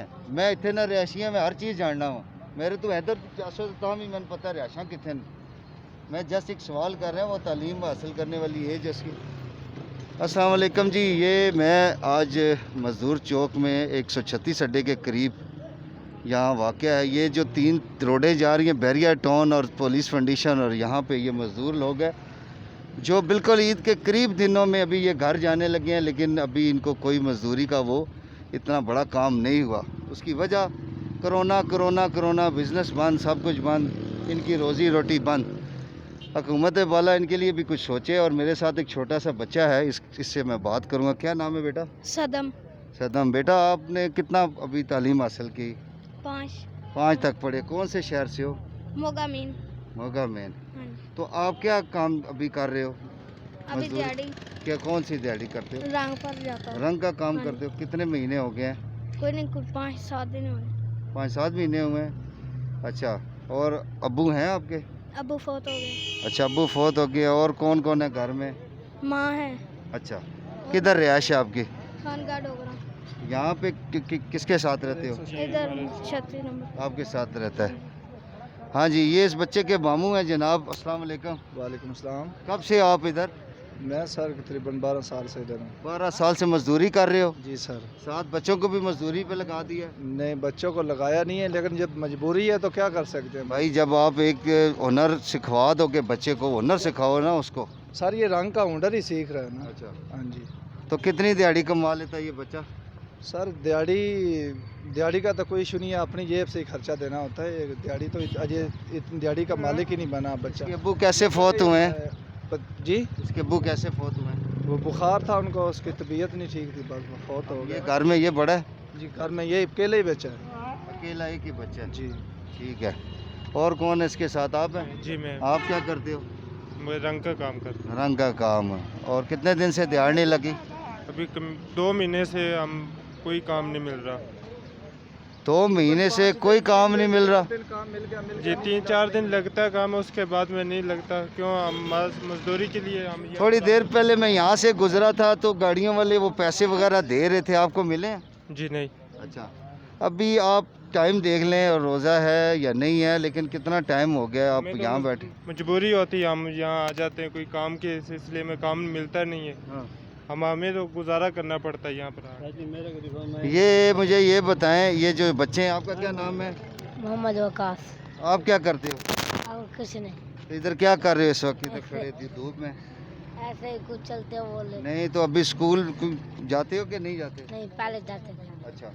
हैं मैं इतने ना रिहायशी मैं हर चीज़ जानना हूँ मेरे तो इधर चासो तो ही मैंने पता रिहायशा कितने मैं जस्ट एक सवाल कर रहा हूँ वो तालीम हासिल करने वाली एज है इसकी। अस्सलाम वालेकुम जी, ये मैं आज मज़दूर चौक में 136 अड्डे के करीब यहाँ वाक़या है। ये जो 3 रोडें जा रही हैं बैरिया टाउन और पुलिस फाउंडेशन, और यहाँ पे ये मज़दूर लोग हैं जो बिल्कुल ईद के करीब दिनों में अभी ये घर जाने लगे हैं, लेकिन अभी इनको कोई मज़दूरी का वो इतना बड़ा काम नहीं हुआ। उसकी वजह कोरोना कोरोना कोरोना, बिज़नेस बंद, सब कुछ बंद, इनकी रोज़ी रोटी बंद। हुकूमत वाला इनके लिए भी कुछ सोचे। और मेरे साथ एक छोटा सा बच्चा है, इससे मैं बात करूँगा। क्या नाम है बेटा? सदम। सदम, बेटा आपने कितना अभी तालीम हासिल की? 5 तक पढ़े। कौन से शहर से हो? मोगा मीन। मोगा मैन। हाँ, तो आप क्या काम अभी कर रहे हो? अभी दिहाड़ी क्या कौन सी दिहाड़ी करते हो? रंग पर जाता हूँ। रंग का काम हाँ। करते हो? कितने महीने हो गए हैं? कोई नहीं, कुछ 5-7 दिन हुए। 5-7 महीने हुए हैं। अच्छा, और अब्बू हैं आपके? अबू फौत हो गए। अच्छा, अब्बू फौत हो गए। और कौन कौन है घर में? माँ है। अच्छा, किधर रिहाइश है आपकी? खानगा डोगरा। यहाँ पे किसके साथ रहते हो? इधर 36 नंबर। आपके साथ रहता है। हाँ जी, ये इस बच्चे के मामू हैं जनाब। अस्सलाम वालेकुम। वालेकुम सलाम। कब से आप इधर? मैं सर तकरीबन 12 साल से इधर हूँ। 12 साल से मजदूरी कर रहे हो? जी सर। 7 बच्चों को भी मजदूरी पे लगा दिया? नहीं, बच्चों को लगाया नहीं है, लेकिन जब मजबूरी है तो क्या कर सकते हैं भाई, जब आप एक हुनर सिखवा दो कि बच्चे को हुनर सिखाओ ना उसको। सर। ये रंग का हुनर ही सीख रहा है ना। अच्छा, हाँ जी। तो कितनी दिहाड़ी कमा लेता है ये बच्चा? सर दिहाड़ी का तो कोई इशू नहीं है, अपनी जेब से ही खर्चा देना होता है। ये दिहाड़ी तो अजय दिहाड़ी का मालिक ही नहीं बना बच्चा। इसके अब्बू कैसे फौत हुए हैं? जी, इसके अब्बू कैसे फौत हुए हैं? वो बुखार था उनको, उसकी तबीयत नहीं ठीक थी, बस वो फौत हो ये गया। घर में ये बड़ा है? जी, घर में ये अकेले ही बच्चा है। अकेला एक ही बच्चा है? जी। ठीक है। और कौन है इसके साथ? आप हैं? जी मैं आप क्या करते हो? रंग का काम करता हूँ। रंग का काम है। और कितने दिन से दिहाड़ी नहीं लगी? अभी 2 महीने से हम कोई काम नहीं मिल रहा। 2 महीने से कोई काम नहीं मिल रहा? जी 3-4 दिन लगता है काम, उसके बाद में नहीं लगता। क्यों? हम मजदूरी के लिए हम थोड़ी देर पहले मैं यहाँ से गुजरा था तो गाड़ियों वाले वो पैसे वगैरह दे रहे थे, आपको मिले हैं? जी नहीं। अच्छा, अभी आप टाइम देख लें और रोज़ा है या नहीं है, लेकिन कितना टाइम हो गया आप हमें तो यहाँ बैठे? मजबूरी होती है, हम यहाँ आ जाते हैं कोई काम के सिलसिले में, काम मिलता नहीं है। हाँ। हमें तो गुजारा करना पड़ता है यहाँ पर। ये मुझे ये बताएं, ये जो बच्चे हैं, आपका क्या नाम है? मोहम्मद वकास। आप क्या करते हो? और कुछ नहीं, तो इधर क्या कर रहे हो इस वक्त? इधर खड़े थे धूप में? ऐसे ही कुछ चलते बोले। नहीं, तो अभी स्कूल जाते हो कि नहीं जाते? नहीं, पहले जाते थे। अच्छा,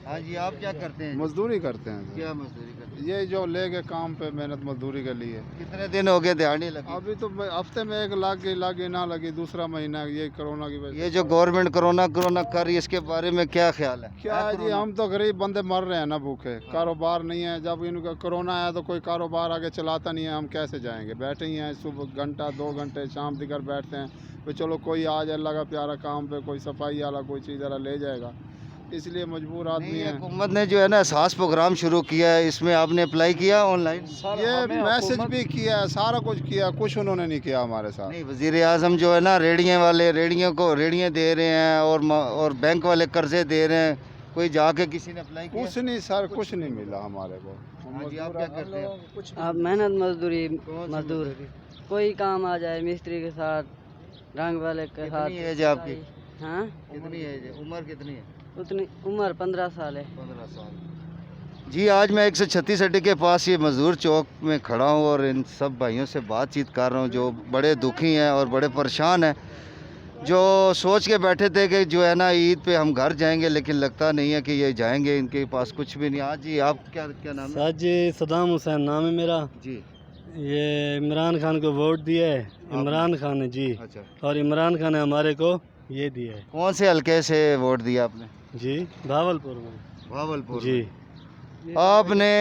हाँ जी, आप क्या करते हैं? मजदूरी करते हैं। क्या मजदूरी करते हैं? ये जो ले गए काम पे मेहनत मजदूरी के लिए। कितने दिन हो गए दिहाड़ी लगी? अभी तो हफ्ते में एक लागी ना लगी, दूसरा महीना ये कोरोना की वजह से। ये जो गवर्नमेंट कोरोना कोरोना कर रही है, इसके बारे में क्या ख्याल है? क्या है जी, हम तो गरीब बंदे मर रहे हैं ना भूखे, कारोबार नहीं है। जब इनका कोरोना आया तो कोई कारोबार आगे चलाता नहीं है, हम कैसे जाएंगे? बैठे ही हैं, सुबह घंटा 2 घंटे शाम तक बैठते हैं। तो चलो कोई आ जाए लगा प्यारा काम पे, कोई सफाई वाला कोई चीज़ वाला ले जाएगा, इसलिए मजबूर आदमी है। हुकूमत ने जो है ना एहसास प्रोग्राम शुरू किया है, इसमें आपने अप्लाई किया ऑनलाइन? ये मैसेज भी किया है, सारा कुछ किया, कुछ उन्होंने नहीं किया हमारे साथ। नहीं, वज़ीर आज़म जो है ना रेड़ियाँ वाले रेड़ियों को रेड़ियाँ दे रहे हैं और बैंक वाले कर्जे दे रहे हैं, कोई जाके किसी ने अप्लाई किया? कुछ नहीं सर, कुछ नहीं मिला हमारे को। हाँ जी, आप क्या करते हो? आप मेहनत मजदूरी मजदूर, कोई काम आ जाए, मिस्त्री के साथ, रंग वाले के साथ। कितनी एज है आपकी? हाँ, कितनी एज है? उम्र कितनी है? उतनी उम्र 15 साल है। 15 साल। जी, आज मैं 136 अड्डे के पास ये मजदूर चौक में खड़ा हूँ और इन सब भाइयों से बातचीत कर रहा हूँ जो बड़े दुखी हैं और बड़े परेशान हैं, जो सोच के बैठे थे कि जो है ना ईद पे हम घर जाएंगे, लेकिन लगता नहीं है कि ये जाएंगे, इनके पास कुछ भी नहीं। आज जी, आप क्या नाम है? सर जी, सदाम हुसैन नाम है मेरा। जी। ये इमरान खान को वोट दिया है। इमरान खान ने जी। अच्छा, और इमरान खान ने हमारे को ये दिया है। कौन से हल्के से वोट दिया आपने? जी, भावलपुर में। भावलपुर जी। आपने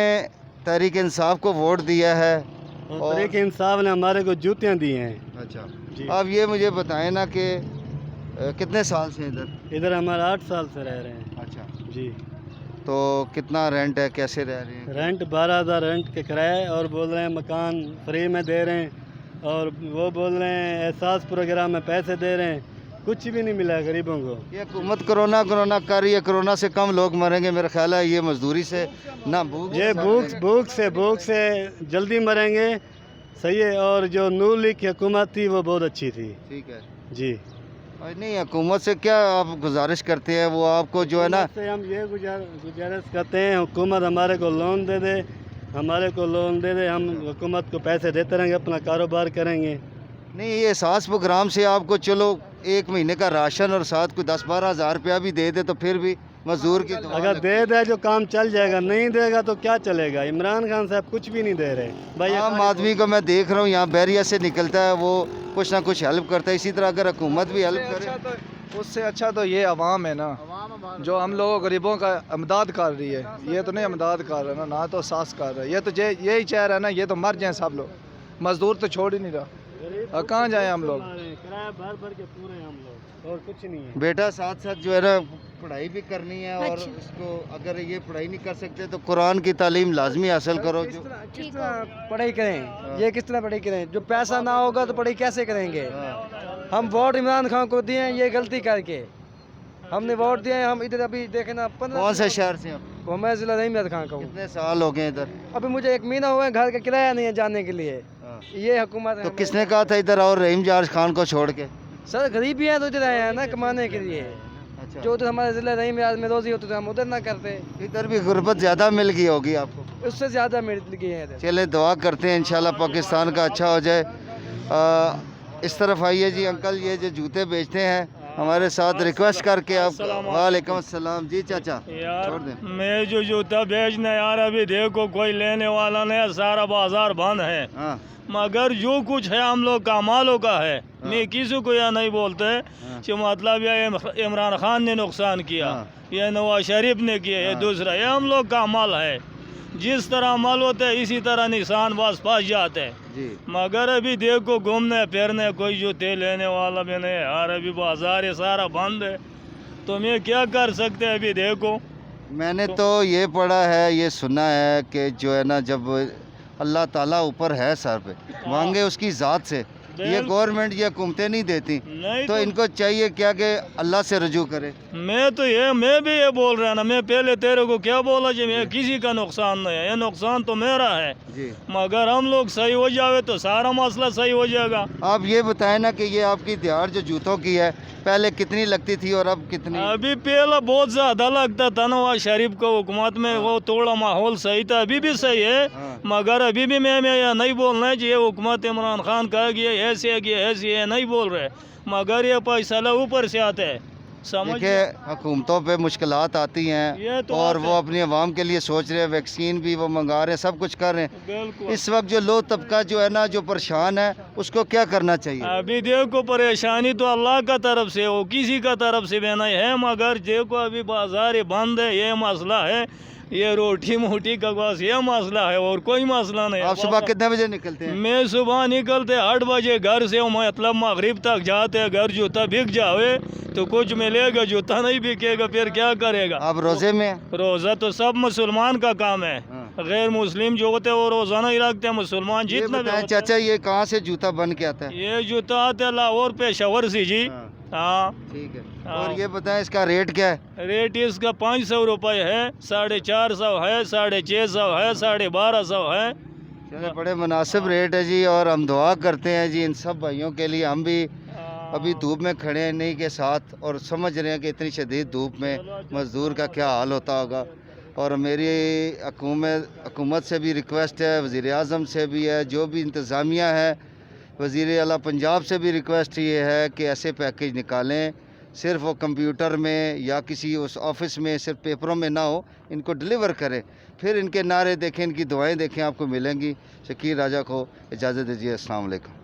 तहरीक इंसाफ को वोट दिया है और तहरीक इंसाफ ने हमारे को जूतियाँ दी हैं। अच्छा जी। अब ये मुझे बताएं ना कि कितने साल से इधर हमारे 8 साल से रह रहे हैं। अच्छा, जी। तो कितना रेंट है, कैसे रह रहे हैं? रेंट 12,000 रेंट के किराए, और बोल रहे हैं मकान फ्री में दे रहे हैं, और वो बोल रहे हैं एहसास प्रोग्राम में पैसे दे रहे हैं। कुछ भी नहीं मिला गरीबों को। ये हुकूमत कोरोना कर रही है, कोरोना से कम लोग मरेंगे मेरा ख्याल है, ये मजदूरी से ना ये भूख से जल्दी मरेंगे। सही है। और जो नूर लीग की हुकूमत थी वो बहुत अच्छी थी। ठीक है जी। और नहीं, हुकूमत से क्या आप गुजारिश करते हैं, वो आपको जो है ना, हुकूमत से हम ये गुजारिश करते हैं, हुकूमत हमारे को लोन दे दे, हम हुकूमत को पैसे देते रहेंगे, अपना कारोबार करेंगे। नहीं ये एहसास प्रोग्राम से आपको चलो 1 महीने का राशन और साथ कोई 10-12 हज़ार रुपया भी दे दे तो फिर भी मजदूर की दुआ अगर लगती दे दे जो काम चल जाएगा, नहीं देगा तो क्या चलेगा। इमरान खान साहब कुछ भी नहीं दे रहे भाई। है। आम आदमी को मैं देख रहा हूँ यहाँ बैरिया से निकलता है, वो कुछ ना कुछ हेल्प करता है। इसी तरह अगर हुकूमत भी हेल्प करे, उससे अच्छा तो ये अवाम है ना, जो हम लोगों गरीबों का इमदाद कर रही है। ये तो नहीं इमदाद कर रहा ना तो सास कर रहा है। ये तो यही चाह रहा है ना, ये तो मर जाए सब लोग, मजदूर तो छोड़ ही नहीं रहा। और कहाँ जाए हम लोग, किराया भर के पूरे हम लोग, और कुछ नहीं है। बेटा साथ साथ जो है ना पढ़ाई भी करनी है, और इसको अगर ये पढ़ाई नहीं कर सकते तो कुरान की तालीम लाजमी हासिल करो। जो किस तरह पढ़ाई करें, ये किस तरह पढ़ाई करें, जो पैसा ना होगा तो पढ़ाई कैसे करेंगे। हम वोट इमरान खान को दिए हैं, ये गलती करके हमने वोट दिए हैं। हम इधर अभी देखे ना, कौन से शहर से आप? मैं जिला रहीम खान का हूँ। कितने साल हो गए इधर? अभी मुझे 1 महीना हुआ है, घर का किराया नहीं है जाने के लिए। ये हुकूमत तो किसने कहा था इधर और रहीम जार्ज खान को छोड़ के? सर गरीबी है तो इधर आए हैं ना कमाने के लिए। अच्छा, जो उधर हमारे जिले रहीम में रोजी होती थी हम उधर ना करते, इधर भी गुर्बत ज़्यादा मिल गई होगी आपको। उससे ज़्यादा मिल गई है इधर। चले दुआ करते हैं इंशाल्लाह पाकिस्तान का अच्छा हो जाए। इस तरफ आइए जी अंकल, ये जो जूते बेचते हैं हमारे साथ, रिक्वेस्ट करके आप। वालेकुम अस्सलाम जी चाचा। छोड़ दें। मैं जो जूता बेचना यार, अभी देखो कोई लेने वाला नहीं, सारा बाजार बंद है। हाँ मगर जो कुछ है हम लोग का मालों का है। मैं किसी को यह नहीं बोलते कि मतलब ये इमरान खान ने नुकसान किया, ये नवाज शरीफ ने किया, ये दूसरा, ये हम लोग का माल है। जिस तरह माल होते है इसी तरह निशान बस फंस जाते हैं जी। मगर अभी देखो घूमने फिरने कोई जूते लेने वाला भी नहीं यार, अभी बाजार है सारा बंद है, तो मैं क्या कर सकते हैं। अभी देखो मैंने तो ये पढ़ा है, ये सुना है कि जो है ना, जब अल्लाह ताला ऊपर है सर पे, मांगे उसकी ज़ात से। ये गवर्नमेंट ये हुकूमतें नहीं देती, नहीं तो इनको चाहिए क्या कि अल्लाह से रजू करे। मैं भी ये बोल रहा ना, मैं पहले तेरे को क्या बोला जी, मैं किसी का नुकसान नहीं है, ये नुकसान तो मेरा है जी। मगर हम लोग सही हो जावे तो सारा मसला सही हो जाएगा। आप ये बताएं ना कि ये आपकी दिहाड़ जो जूतों की है पहले कितनी लगती थी और अब कितनी? अभी पहले बहुत ज्यादा लगता था नवाज शरीफ को हुकूमत में, वो थोड़ा माहौल सही था, अभी भी सही है। मगर अभी भी मैं यह नहीं बोलना है कि ये हुकूमत इमरान खान का कि ऐसे है कि ऐसे है, नहीं बोल रहे, मगर ये फैसला ऊपर से आता है। देखिए हुकूमतों पे मुश्किलात आती हैं तो और वो अपनी आवाम के लिए सोच रहे हैं, वैक्सीन भी वो मंगा रहे हैं, सब कुछ कर रहे हैं। बिल्कुल। इस वक्त जो लो तबका जो है ना, जो परेशान है, उसको क्या करना चाहिए? अभी देखो परेशानी तो अल्लाह का तरफ से हो, किसी का तरफ से भी नहीं है, मगर देखो अभी बाजार बंद है, ये मसला है, ये रोटी मोटी का बस ये मसला है, और कोई मसला नहीं। आप सुबह कितने बजे निकलते हैं? मैं सुबह निकलते 8 बजे घर से, मतलब मगरिब तक जाते हैं, घर जूता बिक जावे तो कुछ मिलेगा, जूता नहीं बिकेगा फिर क्या करेगा। आप रोजे में हैं? रोज़ा तो सब मुसलमान का काम है, गैर मुस्लिम जो होते हैं वो रोज़ा नहीं रखते हैं, मुसलमान ये जितना भी बताएं होता है। चाचा, ये कहाँ से जूता बन के आता है? ये जूता आते हैं लाहौर पेशावर से जी। हाँ ठीक है। और ये बताएं इसका रेट क्या है? रेट इसका 500 रुपये है, 450 है, 650 है, 1250 है। चले बड़े मुनासिब रेट है जी, और हम दुआ करते हैं जी इन सब भाइयों के लिए। हम भी अभी धूप में खड़े हैं नहीं के साथ, और समझ रहे हैं कि इतनी शदीद धूप में मज़दूर का क्या हाल होता होगा। और मेरी हुकूमत से भी रिक्वेस्ट है, वज़ीर आज़म से भी है, जो भी इंतज़ामिया है, वज़ीर आला पंजाब से भी रिक्वेस्ट ये है कि ऐसे पैकेज निकालें, सिर्फ वो कंप्यूटर में या किसी उस ऑफिस में सिर्फ पेपरों में ना हो, इनको डिलीवर करें। फिर इनके नारे देखें, इनकी दुआएं देखें, आपको मिलेंगी। शकीर राजा को इजाज़त दीजिए। अस्सलाम वालेकुम।